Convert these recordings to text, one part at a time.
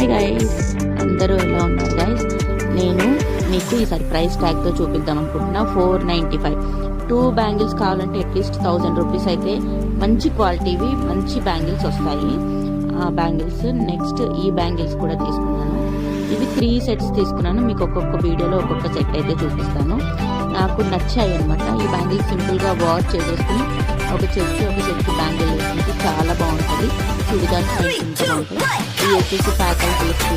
Hi guys, అందరూ ఎలా ఉన్నారు గైస్? నేను మీకు ఈ సర్ప్రైజ్ ట్యాగ్తో చూపిద్దాం అనుకుంటున్నా. 495 2 బ్యాంగిల్స్ కావాలంటే అట్లీస్ట్ 1000 రూపీస్ అయితే మంచి క్వాలిటీవి మంచి బ్యాంగిల్స్ వస్తాయి. బ్యాంగిల్స్ నెక్స్ట్ ఈ బ్యాంగిల్స్ కూడా తీసుకున్నాను. ఇవి 3 సెట్స్ తీసుకున్నాను. మీకు ఒక్కొక్క వీడియోలో ఒక్కొక్క సెట్ అయితే చూపిస్తాను. నాకు నచ్చాయి అనమాట. ఈ బ్యాంగిల్స్ సింపుల్గా వాష్ చేసేసుకుని ఒక చెట్టు బ్యాంగిల్ వేసుకుంటే చాలా బాగుంటుంది. చుడిదార్స్ ఇంకా బాగుంటుంది. ఇవి వచ్చేసి ఫ్యాకల్టీస్కి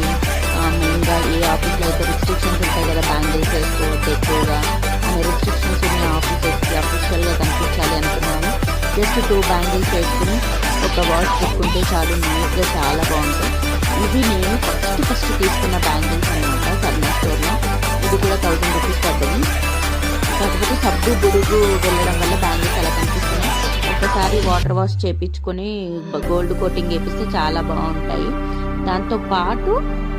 మెయిన్గా ఏ ఆఫీస్లో అయితే రిస్ట్రిక్షన్స్ ఉంటాయి కదా, బ్యాంగిల్స్ వేసుకోవద్దు ఎక్కువగా అనే రిస్ట్రిక్షన్స్ ఉన్న ఆఫీసెస్కి అఫీషియల్గా కనిపించాలి అనుకున్నాను. జస్ట్ 2 బ్యాంగిల్స్ వేసుకుని ఒక వాష్ పెట్టుకుంటే చాలు, నీట్గా చాలా బాగుంటాయి. ఇవి నేను ఫస్ట్ తీసుకున్న బ్యాంగిల్స్ అనమాట కర్ణా స్టోర్లో. ఇది కూడా 1000 రూపీస్ పడ్డది. కాకపోతే సబ్బు బుడుగు వెళ్ళడం వల్ల బ్యాంగిల్స్ అలా కనిపిస్తున్నాయి. ఒకసారి వాటర్ వాష్ చేయించుకొని గోల్డ్ కోటింగ్ వేపిస్తే చాలా బాగుంటాయి. దాంతో పాటు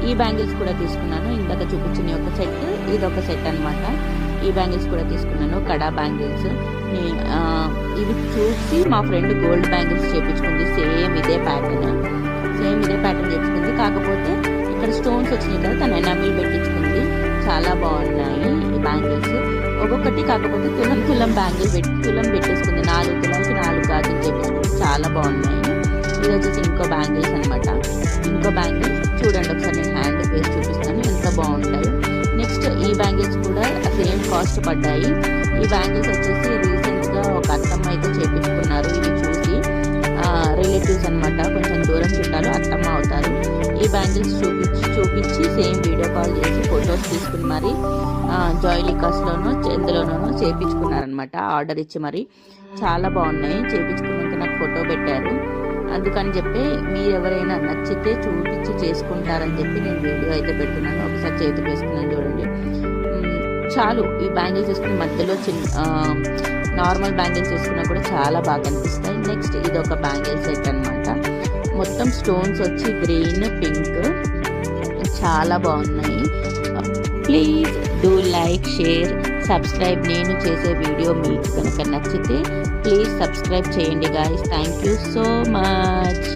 ఈ బ్యాంగిల్స్ కూడా తీసుకున్నాను. ఇందాక చూపించిన ఒక సెట్, ఇదొక సెట్ అనమాట. ఈ బ్యాంగిల్స్ కూడా తీసుకున్నాను, కడా బ్యాంగిల్స్. ఇవి చూసి మా ఫ్రెండ్ గోల్డ్ బ్యాంగిల్స్ చేయించుకుంది. సేమ్ ఇదే ప్యాటర్న్ చేయించుకుంది. కాకపోతే ఇక్కడ స్టోన్స్ వచ్చినాయి కదా, తను ఎనామిల్ పెట్టించుకుంది. చాలా బాగున్నాయి ఈ బ్యాంగిల్స్ ఒక్కొక్కటి. కాకపోతే తులం తులం పెట్టేసుకుంది. 4 తులాలకి 4 గాజులు చేపించుకుంది. చాలా బాగున్నాయి. ఇది వచ్చేసి ఇంకో బ్యాంగిల్స్ అనమాట. ఇంకో బ్యాంగిల్స్ చూడండి ఒకసారి, నేను హ్యాండ్ వేసి చూపిస్తాను ఎంత బాగుంటాయి. నెక్స్ట్ ఈ బ్యాంగిల్స్ కూడా సేమ్ కాస్ట్ పడ్డాయి. ఈ బ్యాంగిల్స్ వచ్చేసి రీసెంట్గా ఒక అత్తమ్మ అయితే చేపించుకున్నారు. ఇవి చూసి రిలేటివ్స్ అనమాట, కొంచెం దూరం చుట్టాలు, అత్తమ్మ అవుతారు. ఈ బ్యాంగిల్స్ చూపించి సేమ్ వీడియో కాల్ చేసి ఫొటోస్ తీసుకుని మరి జాయిలికాస్లోనో ఎందులోనో చేయించుకున్నారనమాట. ఆర్డర్ ఇచ్చి మరి చాలా బాగున్నాయి. చేయించుకున్నాక నాకు ఫోటో పెట్టారు. అందుకని చెప్పి మీరు ఎవరైనా నచ్చితే చూపించి చేసుకుంటారని చెప్పి నేను వీడియో అయితే పెడుతున్నాను. ఒకసారి చేతికి వేసుకున్నాను చూడండి. చాలు ఈ బ్యాంగిల్స్ వేసుకుని మధ్యలో నార్మల్ బ్యాంగిల్స్ వేసుకున్నా కూడా చాలా బాగా అనిపిస్తాయి. నెక్స్ట్ ఇది ఒక బ్యాంగిల్ సెట్ అనమాట. మొత్తం స్టోన్స్ వచ్చి గ్రీన్, పింక్, చాలా బాగున్నాయి. Please do like, share, subscribe. నేను చేసే వీడియో మీకు కనుక నచ్చితే ప్లీజ్ సబ్స్క్రైబ్ చేయండి guys. Thank you so much.